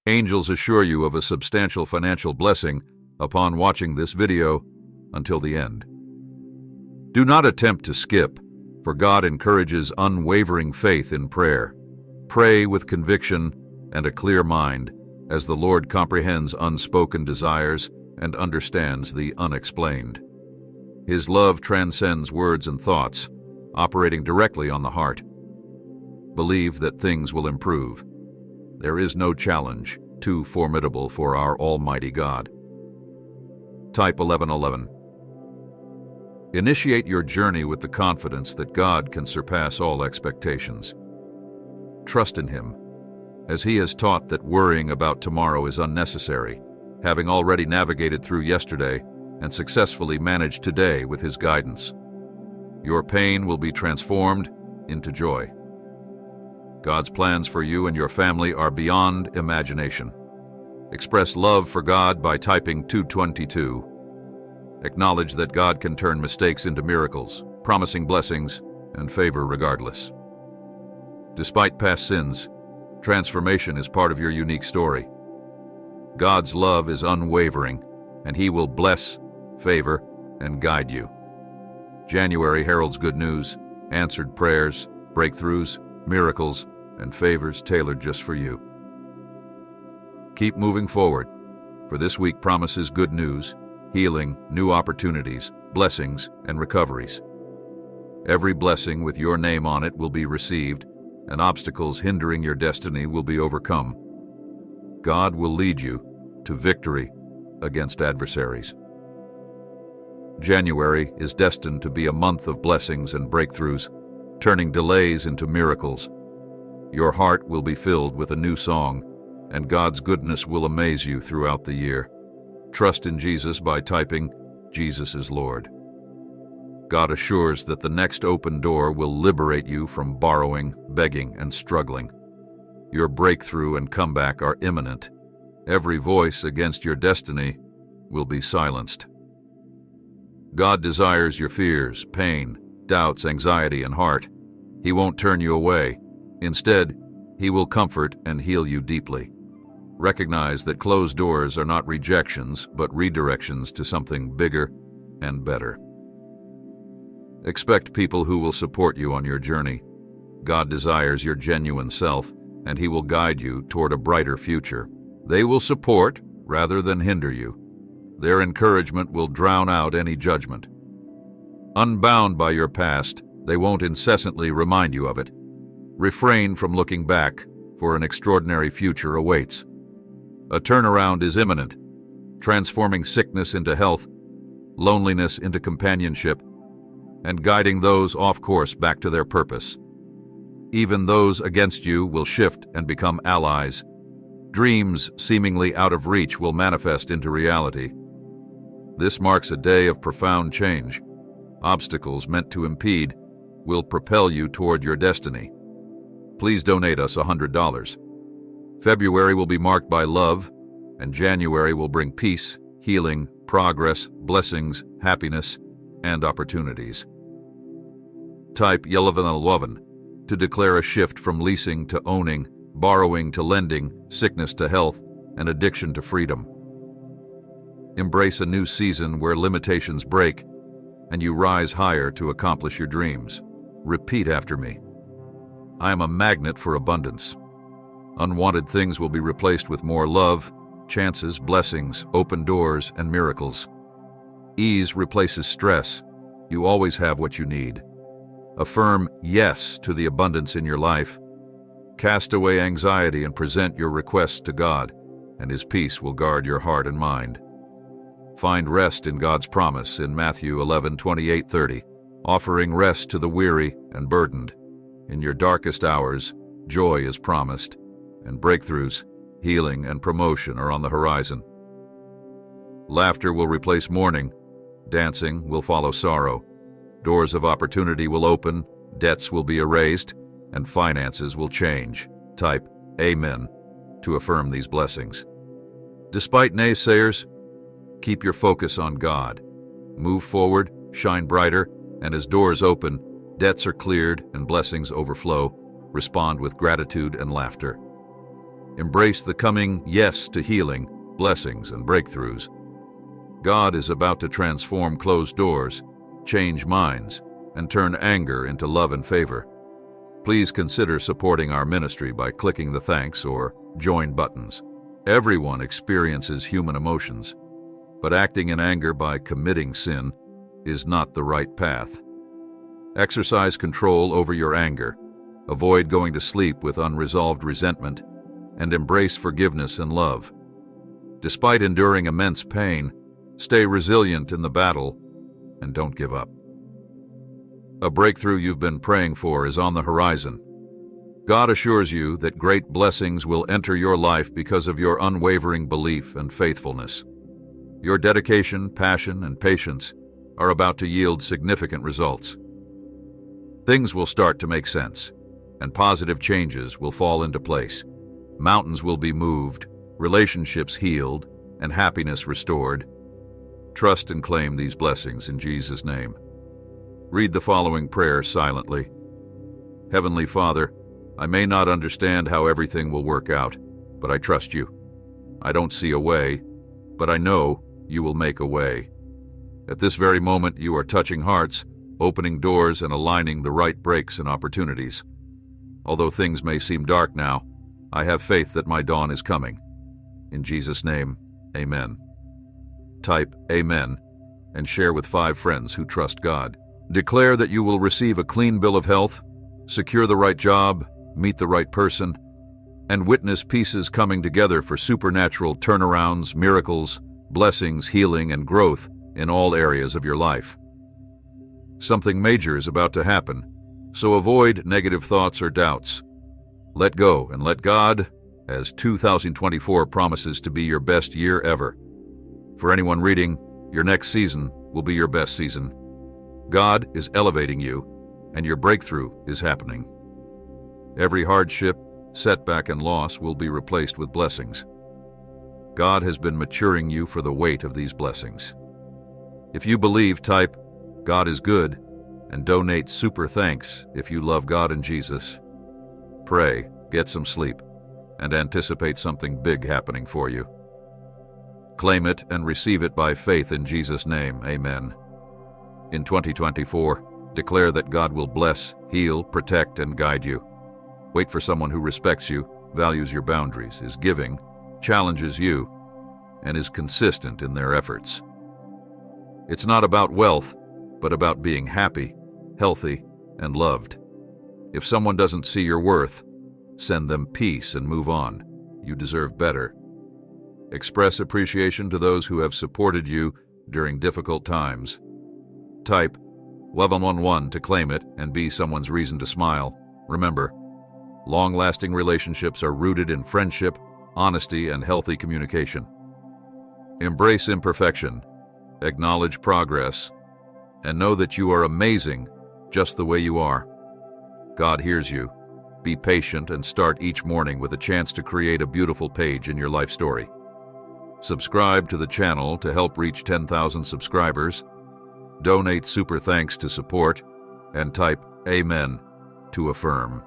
Angels assure you of a substantial financial blessing upon watching this video until the end. Do not attempt to skip, for God encourages unwavering faith in prayer. Pray with conviction and a clear mind, as the Lord comprehends unspoken desires and understands the unexplained. His love transcends words and thoughts, operating directly on the heart. Believe that things will improve. There is no challenge too formidable for our Almighty God. Type 1111. Initiate your journey with the confidence that God can surpass all expectations. Trust in Him, as He has taught that worrying about tomorrow is unnecessary, having already navigated through yesterday and successfully managed today with His guidance. Your pain will be transformed into joy. God's plans for you and your family are beyond imagination. Express love for God by typing 222. Acknowledge that God can turn mistakes into miracles, promising blessings and favor regardless. Despite past sins, transformation is part of your unique story. God's love is unwavering, and He will bless, favor, and guide you. January heralds good news, answered prayers, breakthroughs, miracles, and favors tailored just for you. Keep moving forward, for this week promises good news, healing, new opportunities, blessings, and recoveries. Every blessing with your name on it will be received, and obstacles hindering your destiny will be overcome. God will lead you to victory against adversaries. January is destined to be a month of blessings and breakthroughs, turning delays into miracles. Your heart will be filled with a new song, and God's goodness will amaze you throughout the year. Trust in Jesus by typing, "Jesus is Lord." God assures that the next open door will liberate you from borrowing, begging, and struggling. Your breakthrough and comeback are imminent. Every voice against your destiny will be silenced. God desires your fears, pain, doubts, anxiety, and heart. He won't turn you away. Instead, He will comfort and heal you deeply. Recognize that closed doors are not rejections, but redirections to something bigger and better. Expect people who will support you on your journey. God desires your genuine self, and He will guide you toward a brighter future. They will support rather than hinder you. Their encouragement will drown out any judgment. Unbound by your past, they won't incessantly remind you of it. Refrain from looking back, for an extraordinary future awaits. A turnaround is imminent, transforming sickness into health, loneliness into companionship, and guiding those off course back to their purpose. Even those against you will shift and become allies. Dreams seemingly out of reach will manifest into reality. This marks a day of profound change. Obstacles meant to impede will propel you toward your destiny. Please donate us $100. February will be marked by love, and January will bring peace, healing, progress, blessings, happiness, and opportunities. Type 1111 to declare a shift from leasing to owning, borrowing to lending, sickness to health, and addiction to freedom. Embrace a new season where limitations break and you rise higher to accomplish your dreams. Repeat after me. I am a magnet for abundance. Unwanted things will be replaced with more love, chances, blessings, open doors, and miracles. Ease replaces stress. You always have what you need. Affirm yes to the abundance in your life. Cast away anxiety and present your requests to God, and His peace will guard your heart and mind. Find rest in God's promise in Matthew 11:28-30, offering rest to the weary and burdened. In your darkest hours, joy is promised, and breakthroughs, healing, and promotion are on the horizon. Laughter will replace mourning. Dancing will follow sorrow. Doors of opportunity will open, debts will be erased, and finances will change. Type Amen to affirm these blessings. Despite naysayers, keep your focus on God. Move forward, shine brighter, and as doors open, debts are cleared and blessings overflow. Respond with gratitude and laughter. Embrace the coming yes to healing, blessings, and breakthroughs. God is about to transform closed doors, change minds, and turn anger into love and favor. Please consider supporting our ministry by clicking the thanks or join buttons. Everyone experiences human emotions, but acting in anger by committing sin is not the right path. Exercise control over your anger, avoid going to sleep with unresolved resentment, and embrace forgiveness and love. Despite enduring immense pain, stay resilient in the battle and don't give up. A breakthrough you've been praying for is on the horizon. God assures you that great blessings will enter your life because of your unwavering belief and faithfulness. Your dedication, passion, and patience are about to yield significant results. Things will start to make sense, and positive changes will fall into place. Mountains will be moved, relationships healed, and happiness restored. Trust and claim these blessings in Jesus' name. Read the following prayer silently. Heavenly Father, I may not understand how everything will work out, but I trust you. I don't see a way, but I know you will make a way. At this very moment, you are touching hearts, opening doors, and aligning the right breaks and opportunities. Although things may seem dark now, I have faith that my dawn is coming. In Jesus' name, amen. Type Amen and share with 5 friends who trust God. Declare that you will receive a clean bill of health, secure the right job, meet the right person, and witness pieces coming together for supernatural turnarounds, miracles, blessings, healing, and growth in all areas of your life. Something major is about to happen, so avoid negative thoughts or doubts. Let go and let God, as 2024 promises to be your best year ever. For anyone reading, your next season will be your best season. God is elevating you, and your breakthrough is happening. Every hardship, setback, and loss will be replaced with blessings. God has been maturing you for the weight of these blessings. If you believe, type God is good and donate super thanks if you love God and Jesus. Pray, get some sleep, and anticipate something big happening for you. Claim it and receive it by faith in Jesus' name. Amen. In 2024, declare that God will bless, heal, protect, and guide you. Wait for someone who respects you, values your boundaries, is giving, challenges you, and is consistent in their efforts. It's not about wealth, but about being happy, healthy, and loved. If someone doesn't see your worth, send them peace and move on. You deserve better. Express appreciation to those who have supported you during difficult times. Type 1111 to claim it and be someone's reason to smile. Remember, long-lasting relationships are rooted in friendship, honesty, and healthy communication. Embrace imperfection, acknowledge progress, and know that you are amazing just the way you are. God hears you. Be patient and start each morning with a chance to create a beautiful page in your life story. Subscribe to the channel to help reach 10,000 subscribers. Donate super thanks to support, and type Amen to affirm.